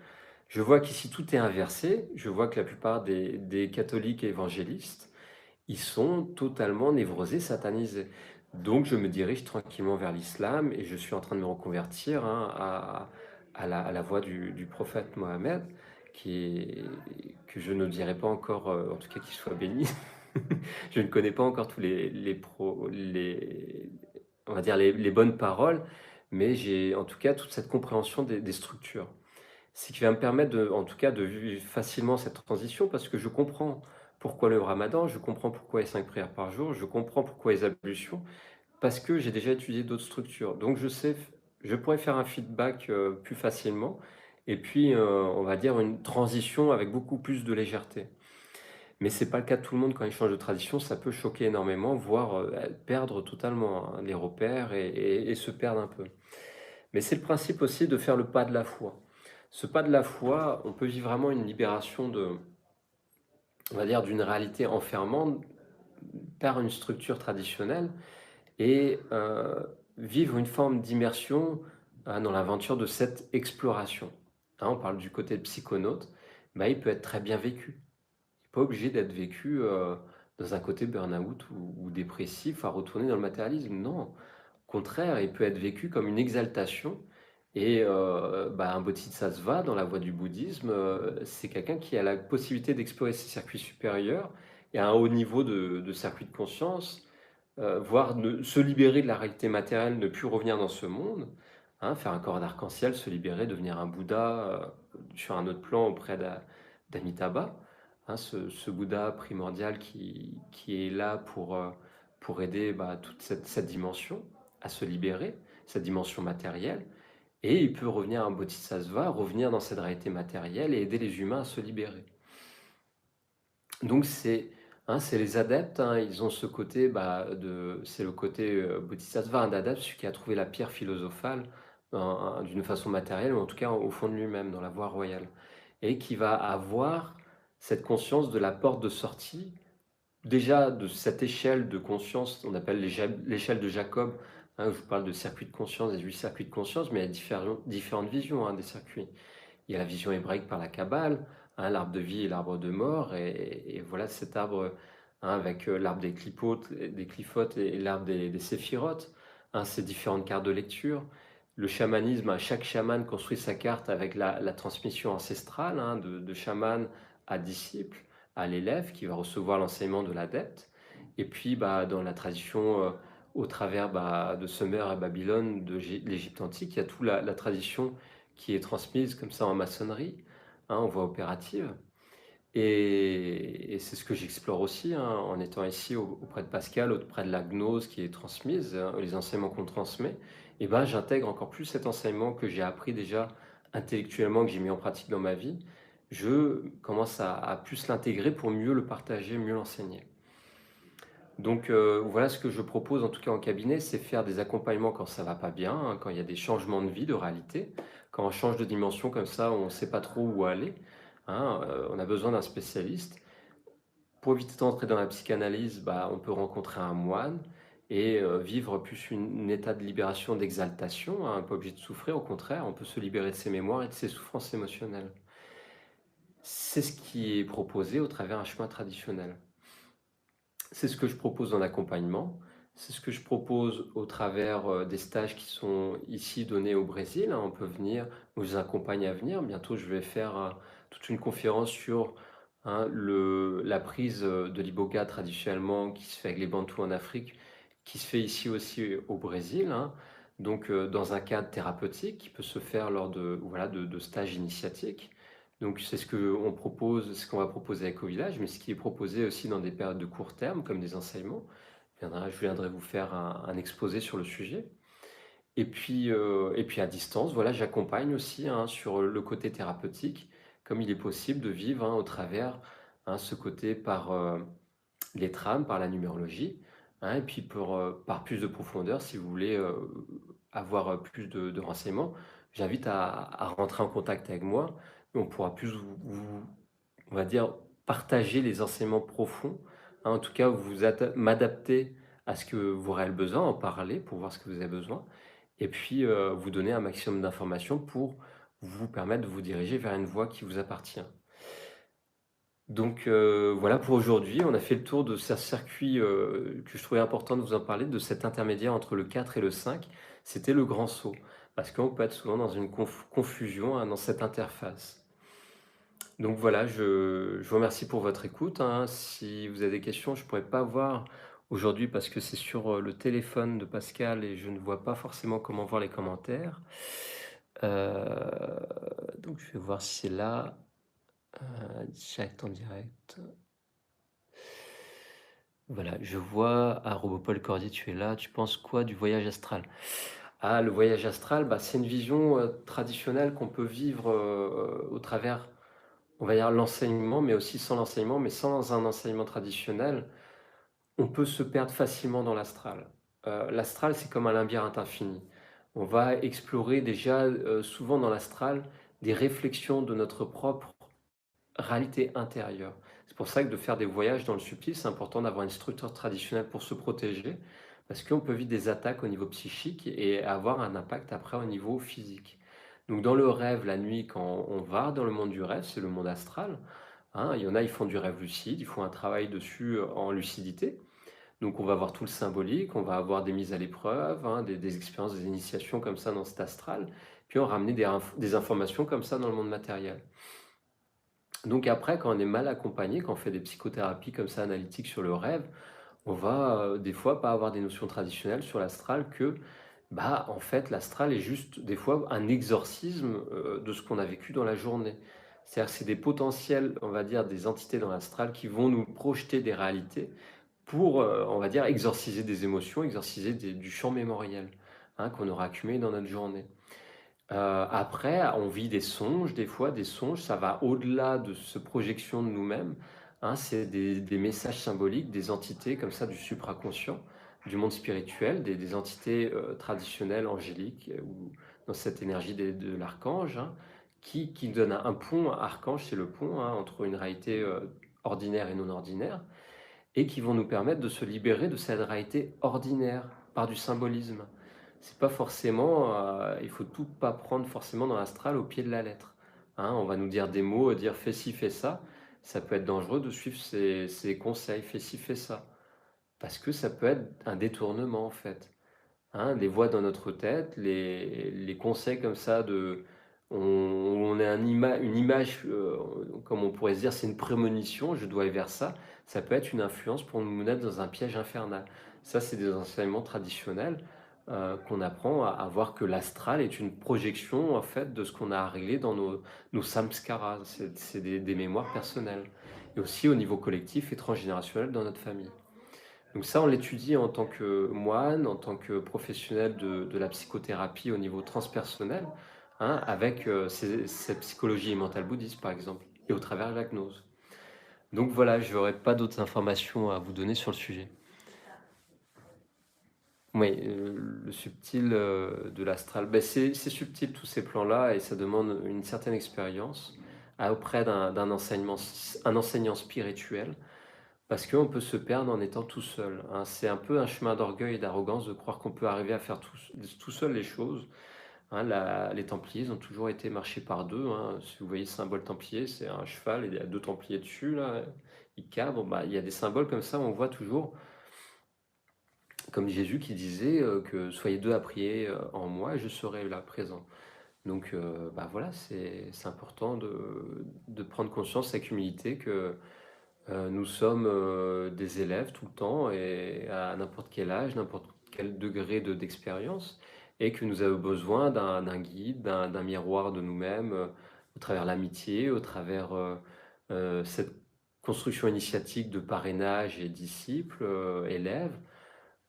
Je vois qu'ici tout est inversé. Je vois que la plupart des catholiques et évangélistes, ils sont totalement névrosés, satanisés. Donc je me dirige tranquillement vers l'islam et je suis en train de me reconvertir à la voie du prophète Mohammed, que je ne dirais pas encore, en tout cas qu'il soit béni. Je ne connais pas encore tous on va dire les bonnes paroles, mais j'ai en tout cas toute cette compréhension des structures. Ce qui va me permettre en tout cas de vivre facilement cette transition parce que je comprends pourquoi le ramadan, je comprends pourquoi les 5 prières par jour, je comprends pourquoi les ablutions, parce que j'ai déjà étudié d'autres structures. Donc je sais, je pourrais faire un feedback plus facilement et puis on va dire une transition avec beaucoup plus de légèreté. Mais c'est pas le cas de tout le monde quand il change de tradition, ça peut choquer énormément, voire perdre totalement hein, les repères et se perdre un peu. Mais c'est le principe aussi de faire le pas de la foi. Ce pas de la foi, on peut vivre vraiment une libération on va dire, d'une réalité enfermante par une structure traditionnelle et vivre une forme d'immersion dans l'aventure de cette exploration. Hein, on parle du côté psychonaute, bah, il peut être très bien vécu. Il n'est pas obligé d'être vécu dans un côté burn-out ou dépressif à retourner dans le matérialisme. Non, au contraire, il peut être vécu comme une exaltation. Et bah, un bodhisattva dans la voie du bouddhisme, c'est quelqu'un qui a la possibilité d'explorer ses circuits supérieurs et à un haut niveau de circuit de conscience, voire de se libérer de la réalité matérielle, ne plus revenir dans ce monde, hein, faire un corps d'arc-en-ciel, se libérer, devenir un Bouddha sur un autre plan auprès d'Amitabha, hein, ce Bouddha primordial qui est là pour aider bah, toute cette dimension à se libérer, cette dimension matérielle. Et il peut revenir à un bodhisattva, revenir dans cette réalité matérielle et aider les humains à se libérer. Donc c'est les adeptes, hein, ils ont ce côté, bah, c'est le côté bodhisattva, un adepte, celui qui a trouvé la pierre philosophale d'une façon matérielle, ou en tout cas au fond de lui-même, dans la voie royale. Et qui va avoir cette conscience de la porte de sortie, déjà de cette échelle de conscience, on appelle l'échelle de Jacob, hein, où je vous parle de circuit de conscience, des 8 circuits de conscience, mais il y a différentes visions hein, des circuits. Il y a la vision hébraïque par la Kabbale, hein, l'arbre de vie et l'arbre de mort, et voilà cet arbre hein, avec l'arbre des clifotes et l'arbre des séphirotes, hein, ces différentes cartes de lecture. Le chamanisme, hein, chaque chaman construit sa carte avec la transmission ancestrale hein, de chaman à disciple, à l'élève qui va recevoir l'enseignement de l'adepte. Et puis bah, dans la tradition au travers bah, de Sumer et Babylone, de l'Égypte antique, il y a toute la tradition qui est transmise comme ça en maçonnerie, hein, en voie opérative. Et c'est ce que j'explore aussi hein, en étant ici auprès de Pascal, auprès de la gnose qui est transmise, hein, les enseignements qu'on transmet. Et ben, j'intègre encore plus cet enseignement que j'ai appris déjà intellectuellement, que j'ai mis en pratique dans ma vie. Je commence à plus l'intégrer pour mieux le partager, mieux l'enseigner. Donc voilà ce que je propose en tout cas en cabinet, c'est faire des accompagnements quand ça va pas bien, hein, quand il y a des changements de vie, de réalité, quand on change de dimension comme ça, on ne sait pas trop où aller, hein, on a besoin d'un spécialiste. Pour éviter d'entrer dans la psychanalyse, bah, on peut rencontrer un moine et vivre plus un état de libération, d'exaltation, hein, pas obligé de souffrir, au contraire, on peut se libérer de ses mémoires et de ses souffrances émotionnelles. C'est ce qui est proposé au travers d'un chemin traditionnel. C'est ce que je propose en accompagnement. C'est ce que je propose au travers des stages qui sont ici donnés au Brésil, hein. On peut venir, on vous accompagne à venir. Bientôt, je vais faire toute une conférence sur hein, la prise de l'iboga traditionnellement qui se fait avec les Bantous en Afrique, qui se fait ici aussi au Brésil. Hein. Donc, dans un cadre thérapeutique qui peut se faire lors voilà, de stages initiatiques. Donc c'est ce qu'on propose, ce qu'on va proposer avec au village, mais ce qui est proposé aussi dans des périodes de court terme, comme des enseignements. Je viendrai vous faire un exposé sur le sujet. Et puis à distance, voilà, j'accompagne aussi hein, sur le côté thérapeutique, comme il est possible de vivre hein, au travers hein, ce côté par les trames par la numérologie, hein, et puis par plus de profondeur, si vous voulez avoir plus de renseignements, j'invite à rentrer en contact avec moi. On pourra plus on va dire, partager les enseignements profonds, hein, en tout cas m'adapter à ce que vos réels besoins, en parler pour voir ce que vous avez besoin, et puis vous donner un maximum d'informations pour vous permettre de vous diriger vers une voie qui vous appartient. Donc voilà pour aujourd'hui, on a fait le tour de ce circuit que je trouvais important de vous en parler, de cet intermédiaire entre le 4 et le 5. C'était le grand saut, parce qu'on peut être souvent dans une confusion, hein, dans cette interface. Donc voilà, je vous remercie pour votre écoute, hein. Si vous avez des questions, je ne pourrais pas voir aujourd'hui parce que c'est sur le téléphone de Pascal et je ne vois pas forcément comment voir les commentaires. Donc je vais voir si c'est là. Direct en direct. Voilà, je vois. Ah, Robopol Cordier, tu es là. Tu penses quoi du voyage astral? Ah, le voyage astral, bah, c'est une vision traditionnelle qu'on peut vivre au travers, on va dire, l'enseignement, mais aussi sans l'enseignement, mais sans un enseignement traditionnel, on peut se perdre facilement dans l'astral. L'astral, c'est comme un labyrinthe infini. On va explorer déjà souvent dans l'astral des réflexions de notre propre réalité intérieure. C'est pour ça que de faire des voyages dans le subtil, c'est important d'avoir une structure traditionnelle pour se protéger, parce qu'on peut vivre des attaques au niveau psychique et avoir un impact après au niveau physique. Donc dans le rêve, la nuit, quand on va dans le monde du rêve, c'est le monde astral, hein. Il y en a, ils font du rêve lucide, ils font un travail dessus en lucidité. Donc on va avoir tout le symbolique, on va avoir des mises à l'épreuve, hein, des expériences, des initiations comme ça dans cet astral, puis on ramener des informations comme ça dans le monde matériel. Donc après, quand on est mal accompagné, quand on fait des psychothérapies comme ça analytiques sur le rêve, on va des fois pas avoir des notions traditionnelles sur l'astral que, bah, en fait, l'astral est juste des fois un exorcisme de ce qu'on a vécu dans la journée. C'est-à-dire que c'est des potentiels, on va dire, des entités dans l'astral qui vont nous projeter des réalités pour, on va dire, exorciser des émotions, exorciser du champ mémoriel, hein, qu'on aura accumulé dans notre journée. Après, on vit des songes, des fois, des songes, ça va au-delà de ce projection de nous-mêmes, hein, c'est des messages symboliques, des entités comme ça du supraconscient, du monde spirituel, des entités traditionnelles, angéliques, ou dans cette énergie de l'archange, hein, qui donne un pont, archange, c'est le pont, hein, entre une réalité ordinaire et non ordinaire, et qui vont nous permettre de se libérer de cette réalité ordinaire par du symbolisme. C'est pas forcément, il faut tout pas prendre forcément dans l'astral au pied de la lettre, hein. On va nous dire des mots, dire fais ci, fais ça. Ça peut être dangereux de suivre ces conseils, fais ci, fais ça. Parce que ça peut être un détournement en fait, hein. Les voix dans notre tête, les conseils comme ça on a une image, comme on pourrait se dire, c'est une prémonition, je dois aller vers ça. Ça peut être une influence pour nous mettre dans un piège infernal. Ça, c'est des enseignements traditionnels qu'on apprend à voir que l'astral est une projection en fait de ce qu'on a à régler dans nos samskaras. C'est des mémoires personnelles. Et aussi au niveau collectif et transgénérationnel dans notre famille. Donc ça, on l'étudie en tant que moine, en tant que professionnel de la psychothérapie au niveau transpersonnel, hein, avec cette psychologie mentale bouddhiste, par exemple, et au travers de la gnose. Donc voilà, je n'aurai pas d'autres informations à vous donner sur le sujet. Oui, le subtil de l'astral, ben c'est subtil tous ces plans-là et ça demande une certaine expérience auprès d'un un enseignant spirituel. Parce qu'on peut se perdre en étant tout seul, hein. C'est un peu un chemin d'orgueil et d'arrogance de croire qu'on peut arriver à faire tout seul les choses, hein. Les Templiers ont toujours été marchés par deux, hein. Si vous voyez le symbole Templier, c'est un cheval et il y a deux Templiers dessus, là. Il cadre, bah, il y a des symboles comme ça, on voit toujours, comme Jésus qui disait que soyez deux à prier en moi et je serai là présent. Donc bah voilà, c'est important de prendre conscience avec humilité que nous sommes des élèves tout le temps et à n'importe quel âge, n'importe quel degré d'expérience, et que nous avons besoin d'un guide, d'un miroir de nous-mêmes, au travers l'amitié, au travers cette construction initiatique de parrainage et disciples, élèves.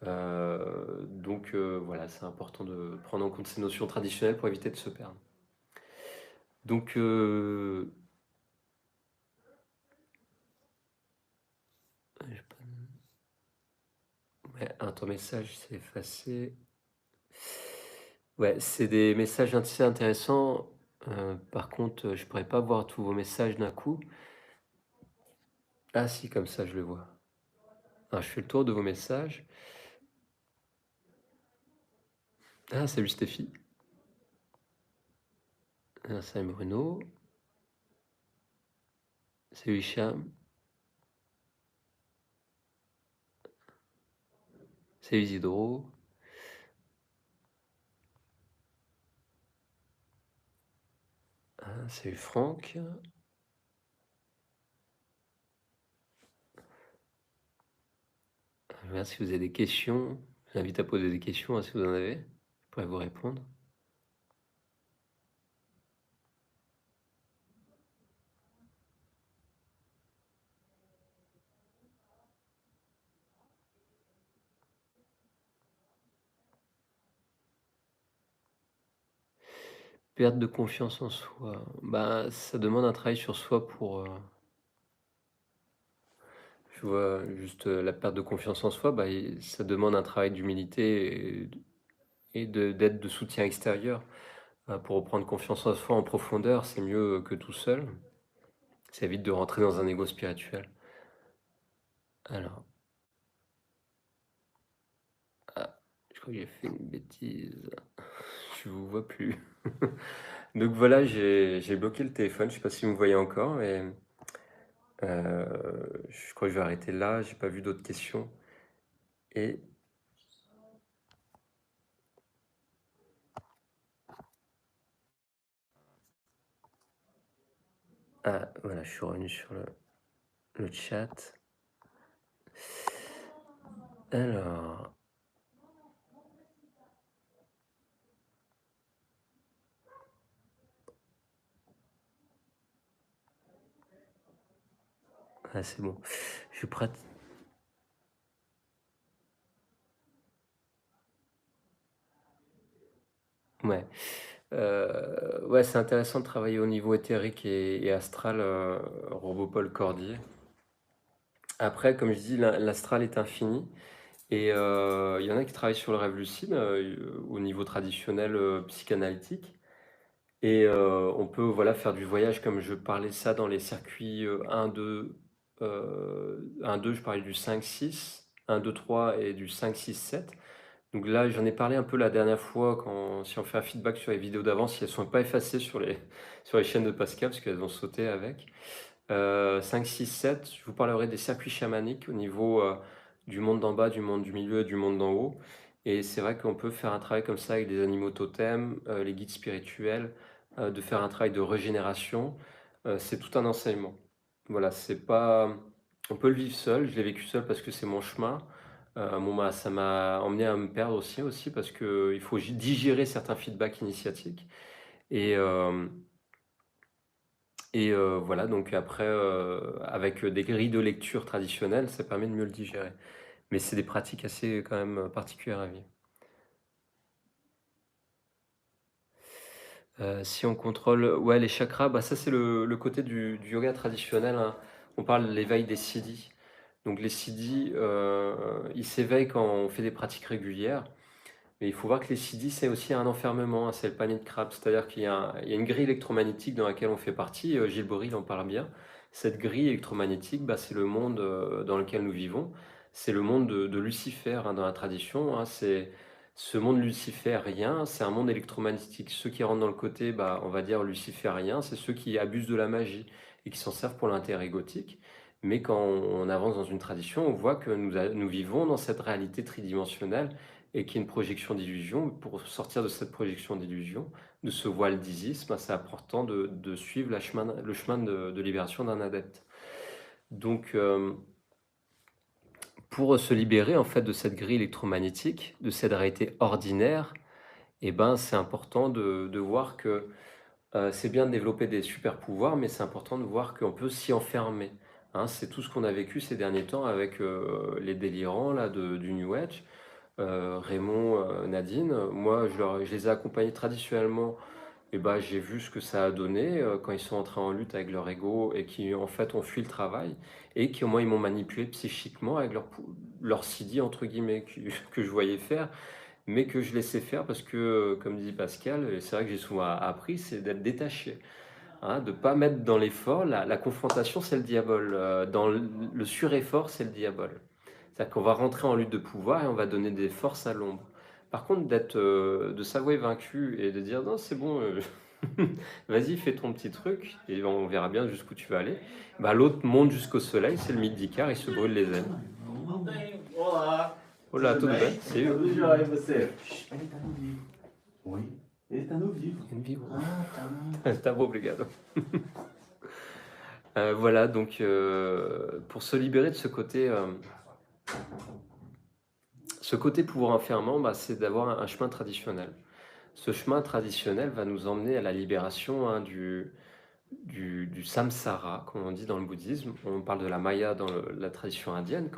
Donc voilà, c'est important de prendre en compte ces notions traditionnelles pour éviter de se perdre. Donc Ouais, ton message s'est effacé. Ouais, c'est des messages assez intéressants. Par contre, je pourrais pas voir tous vos messages d'un coup. Ah si, comme ça, je le vois. Alors, je fais le tour de vos messages. Ah, salut Stéphie. Ah, salut Bruno. Salut Hicham. Salut Isidro. Ah, salut Franck. Regarde si vous avez des questions. Je vous invite à poser des questions, hein, si vous en avez. Je pourrais vous répondre. Perte de confiance en soi. Bah, ça demande un travail sur soi pour. Je vois juste la perte de confiance en soi, bah, ça demande un travail d'humilité et d'aide de soutien extérieur. Pour reprendre confiance en soi en profondeur, c'est mieux que tout seul. Ça évite de rentrer dans un ego spirituel. Alors, ah, je crois que j'ai fait une bêtise. Je vous vois plus. Donc voilà, j'ai bloqué le téléphone. Je sais pas si vous me voyez encore, mais je crois que je vais arrêter là. J'ai pas vu d'autres questions. Et voilà, je suis revenu sur le chat. Alors, c'est bon. Je pratique. Ouais. Ouais, c'est intéressant de travailler au niveau éthérique et astral, Robopol Cordier. Après, comme je dis, l'astral est infini. Et il y en a qui travaillent sur le rêve lucide au niveau traditionnel psychanalytique. Et on peut voilà, faire du voyage comme je parlais ça dans les circuits 1, 2, 1, 2, je parlais du 5, 6, 1, 2, 3 et du 5, 6, 7. Donc là, j'en ai parlé un peu la dernière fois, si on fait un feedback sur les vidéos d'avant, si elles ne sont pas effacées sur les chaînes de Pascal, parce qu'elles ont sauté avec. 5, 6, 7, je vous parlerai des circuits chamaniques au niveau du monde d'en bas, du monde du milieu et du monde d'en haut. Et c'est vrai qu'on peut faire un travail comme ça avec des animaux totems, les guides spirituels, de faire un travail de régénération. C'est tout un enseignement. Voilà, c'est pas. On peut le vivre seul, je l'ai vécu seul parce que c'est mon chemin. Bon, bah, ça m'a emmené à me perdre aussi parce qu'il faut digérer certains feedbacks initiatiques. Et, voilà, donc après, avec des grilles de lecture traditionnelles, ça permet de mieux le digérer. Mais c'est des pratiques assez quand même particulières à vivre. Si on contrôle, ouais, les chakras, bah ça c'est le côté du yoga traditionnel, hein. On parle de l'éveil des siddhis. Donc les siddhis, ils s'éveillent quand on fait des pratiques régulières. Mais il faut voir que les siddhis, c'est aussi un enfermement, hein, c'est le panier de crabe. C'est-à-dire il y a une grille électromagnétique dans laquelle on fait partie. Gilles Bory, il en parle bien. Cette grille électromagnétique, bah, c'est le monde dans lequel nous vivons. C'est le monde de Lucifer, hein, dans la tradition, hein. C'est ce monde luciférien, c'est un monde électromagnétique. Ceux qui rentrent dans le côté, bah, on va dire luciférien, c'est ceux qui abusent de la magie et qui s'en servent pour l'intérêt égotique. Mais quand on avance dans une tradition, on voit que nous vivons dans cette réalité tridimensionnelle et qui est une projection d'illusion. Pour sortir de cette projection d'illusion, de ce voile d'Isis, ben, c'est important de suivre le chemin de libération d'un adepte. Donc, pour se libérer en fait de cette grille électromagnétique, de cette réalité ordinaire, eh ben, c'est important de voir que c'est bien de développer des super pouvoirs, mais c'est important de voir qu'on peut s'y enfermer. Hein, c'est tout ce qu'on a vécu ces derniers temps avec les délirants là, du New Age. Raymond, Nadine. Moi, je les ai accompagnés traditionnellement et bah, j'ai vu ce que ça a donné quand ils sont entrés en lutte avec leur ego et qui en fait ont fui le travail et qui au moins ils m'ont manipulé psychiquement avec leur sidi entre guillemets que je voyais faire, mais que je laissais faire parce que, comme dit Pascal, et c'est vrai que j'ai souvent appris, c'est d'être détaché. Hein, de ne pas mettre dans l'effort, la confrontation c'est le diable, dans le sureffort c'est le diable. C'est-à-dire qu'on va rentrer en lutte de pouvoir et on va donner des forces à l'ombre. Par contre, de s'avouer vaincu et de dire non, c'est bon, vas-y, fais ton petit truc et on verra bien jusqu'où tu vas aller. Bah, l'autre monte jusqu'au soleil, c'est le mythe d'Icare, il se brûle les ailes. Olá, Olá, tudo bem? Sim. Tudo jóia, e você? Ele tá no vivo. Oi? Ele tá no vivo. Vivo. Ah, tá. Tá bom, obrigado. Voilà, donc pour se libérer de ce côté pouvoir enfermant, bah, c'est d'avoir un chemin traditionnel. Ce chemin traditionnel va nous emmener à la libération hein, du samsara, comme on dit dans le bouddhisme. On parle de la maya dans la tradition indienne,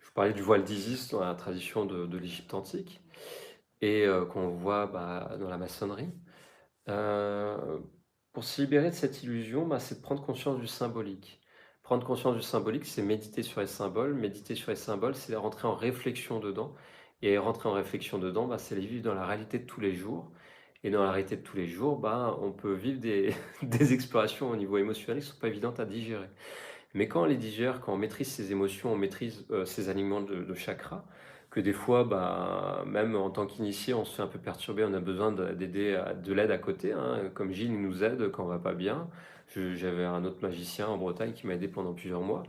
je parlais du voile d'Isis dans la tradition de l'Égypte antique, et qu'on voit bah, dans la maçonnerie. Euh, pour se libérer de cette illusion, bah, c'est de prendre conscience du symbolique. Prendre conscience du symbolique, c'est méditer sur les symboles. Méditer sur les symboles, c'est rentrer en réflexion dedans. Et rentrer en réflexion dedans, bah, c'est les vivre dans la réalité de tous les jours. Et dans la réalité de tous les jours, bah, on peut vivre des explorations au niveau émotionnel qui ne sont pas évidentes à digérer. Mais quand on les digère, quand on maîtrise ses émotions, on maîtrise ses alignements de chakras, que des fois, bah, même en tant qu'initié, on se fait un peu perturber, on a besoin de l'aide à côté, hein, comme Gilles il nous aide quand on va pas bien. J'avais un autre magicien en Bretagne qui m'a aidé pendant plusieurs mois.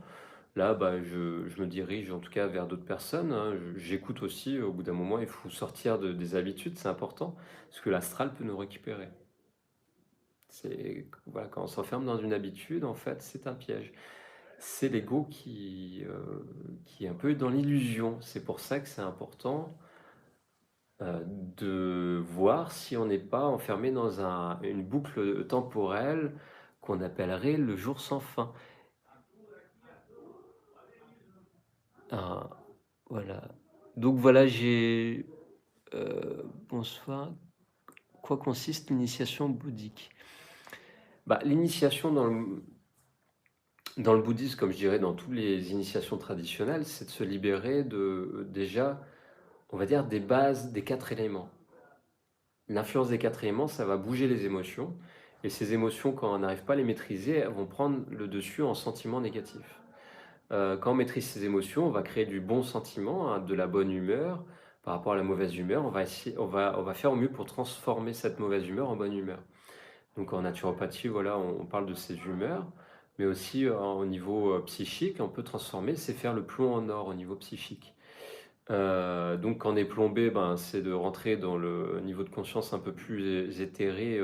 Là, bah, je me dirige en tout cas vers d'autres personnes, hein. J'écoute aussi, au bout d'un moment, il faut sortir des habitudes, c'est important, parce que l'astral peut nous récupérer. Voilà, quand on s'enferme dans une habitude, en fait, c'est un piège. C'est l'ego qui est un peu dans l'illusion. C'est pour ça que c'est important de voir si on n'est pas enfermé dans une boucle temporelle qu'on appellerait le jour sans fin. Ah, voilà. Donc voilà, bonsoir. Quoi consiste l'initiation bouddhique? Bah, l'initiation dans le bouddhisme, comme je dirais dans toutes les initiations traditionnelles, c'est de se libérer déjà, on va dire, des bases des 4 éléments. L'influence des 4 éléments, ça va bouger les émotions. Et ces émotions, quand on n'arrive pas à les maîtriser, elles vont prendre le dessus en sentiments négatifs. Quand on maîtrise ces émotions, on va créer du bon sentiment, hein, de la bonne humeur. Par rapport à la mauvaise humeur, on va faire au mieux pour transformer cette mauvaise humeur en bonne humeur. Donc en naturopathie, voilà, on parle de ces humeurs, mais aussi au niveau psychique, on peut transformer, c'est faire le plomb en or au niveau psychique. Donc quand on est plombé, ben, c'est de rentrer dans le niveau de conscience un peu plus éthéré,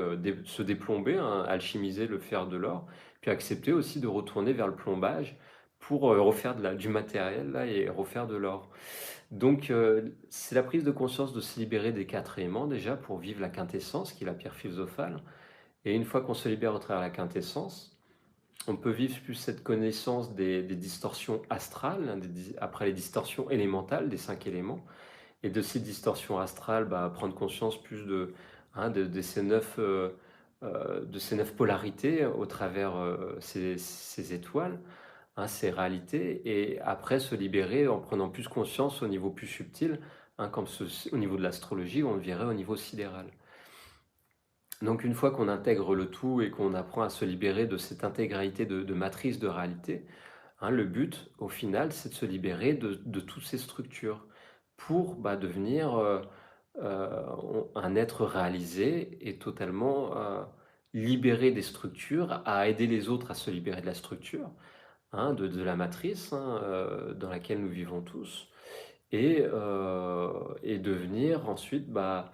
se déplomber, hein, alchimiser, le faire de l'or, puis accepter aussi de retourner vers le plombage pour refaire du matériel là, et refaire de l'or. Donc c'est la prise de conscience de se libérer des 4 éléments déjà pour vivre la quintessence, qui est la pierre philosophale. Et une fois qu'on se libère au travers de la quintessence, on peut vivre plus cette connaissance des distorsions astrales, hein, après les distorsions élémentales des 5 éléments. Et de ces distorsions astrales, bah, prendre conscience plus hein, de ces 9 polarités au travers ces étoiles, hein, ces réalités. Et après se libérer en prenant plus conscience au niveau plus subtil, hein, comme au niveau de l'astrologie, on le verrait au niveau sidéral. Donc une fois qu'on intègre le tout et qu'on apprend à se libérer de cette intégralité de matrice de réalité, hein, le but au final c'est de se libérer de toutes ces structures pour bah, devenir un être réalisé et totalement libéré des structures, à aider les autres à se libérer de la structure, hein, de la matrice hein, dans laquelle nous vivons tous, et devenir ensuite... Bah,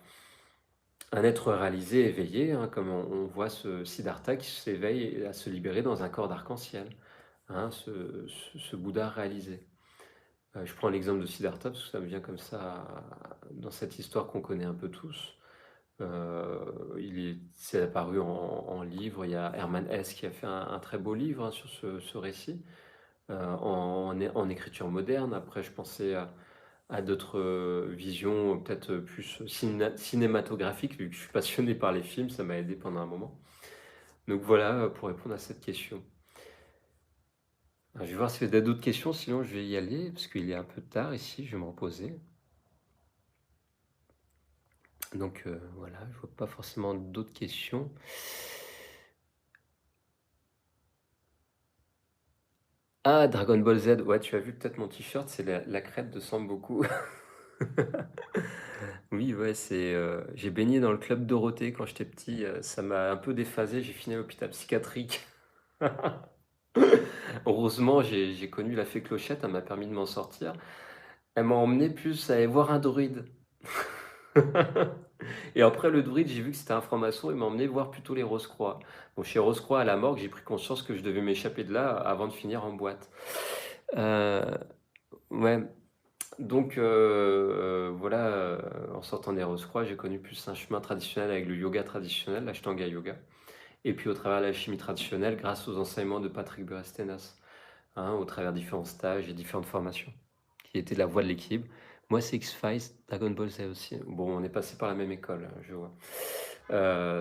un être réalisé, éveillé, hein, comme on voit ce Siddhartha qui s'éveille à se libérer dans un corps d'arc-en-ciel, hein, ce Bouddha réalisé. Je prends l'exemple de Siddhartha parce que ça me vient comme ça dans cette histoire qu'on connaît un peu tous. C'est apparu en livre, il y a Hermann Hesse qui a fait un très beau livre hein, sur ce récit, en écriture moderne. Après, je pensais à d'autres visions, peut-être plus cinématographiques, vu que je suis passionné par les films, ça m'a aidé pendant un moment. Donc voilà, pour répondre à cette question. Je vais voir s'il y a d'autres questions, sinon je vais y aller, parce qu'il est un peu tard ici, je vais me reposer. Donc voilà, je vois pas forcément d'autres questions. Ah, Dragon Ball Z, ouais, tu as vu peut-être mon t-shirt, c'est la crête de Samboku. Oui, ouais, j'ai baigné dans le club Dorothée quand j'étais petit, ça m'a un peu déphasé, j'ai fini à l'hôpital psychiatrique. Heureusement, j'ai connu la fée Clochette, elle m'a permis de m'en sortir. Elle m'a emmené plus à aller voir un druide. Et après le druide, j'ai vu que c'était un franc-maçon, il m'a emmené voir plutôt les Rose-Croix. Bon, chez Rose-Croix à la morgue, j'ai pris conscience que je devais m'échapper de là avant de finir en boîte. Euh, ouais, donc voilà, en sortant des Rose-Croix, j'ai connu plus un chemin traditionnel avec le yoga traditionnel, l'Ashtanga Yoga. Et puis au travers de la chimie traditionnelle, grâce aux enseignements de Patrick Burestenas, hein, au travers de différents stages et différentes formations, qui étaient la voie de l'équilibre. Moi, c'est X-Files, Dragon Ball Z aussi. Bon, on est passé par la même école, je vois.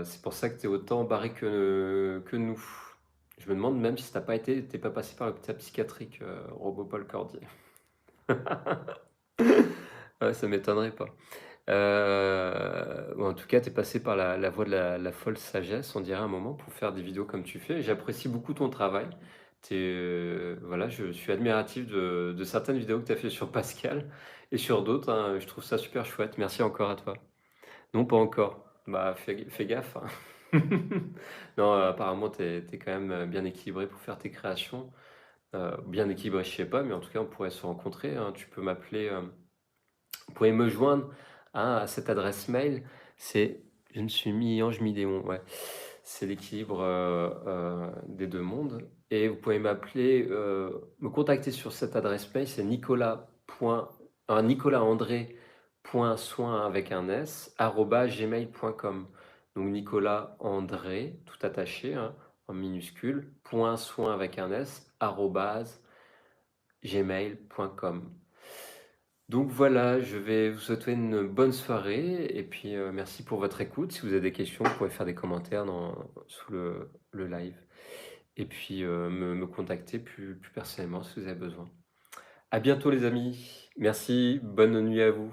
C'est pour ça que tu es autant barré que nous. Je me demande même si t'es pas passé par l'hôpital psychiatrique, Robopol Cordier. Ouais, ça m'étonnerait pas. En tout cas, tu es passé par la voie de la folle sagesse, on dirait à un moment, pour faire des vidéos comme tu fais. J'apprécie beaucoup ton travail. Voilà, je suis admiratif de certaines vidéos que tu as fait sur Pascal et sur d'autres, hein. Je trouve ça super chouette. Merci encore à toi. Non, pas encore. Bah, fais gaffe, hein. Non, apparemment, tu es quand même bien équilibré pour faire tes créations. Bien équilibré, je sais pas, mais en tout cas, on pourrait se rencontrer, hein. Tu peux m'appeler. Vous pouvez me joindre, hein, à cette adresse mail. C'est je me suis mis ange mi-démon, ouais. C'est l'équilibre des deux mondes. Et vous pouvez m'appeler, me contacter sur cette adresse mail, c'est nicolasandré.soin avec un s, @gmail.com. Donc Nicolas André, tout attaché, hein, en minuscule, point soin avec un s, gmail.com. Donc voilà, je vais vous souhaiter une bonne soirée et puis merci pour votre écoute. Si vous avez des questions, vous pouvez faire des commentaires sous le live et puis me contacter plus personnellement si vous avez besoin. À bientôt les amis. Merci, bonne nuit à vous.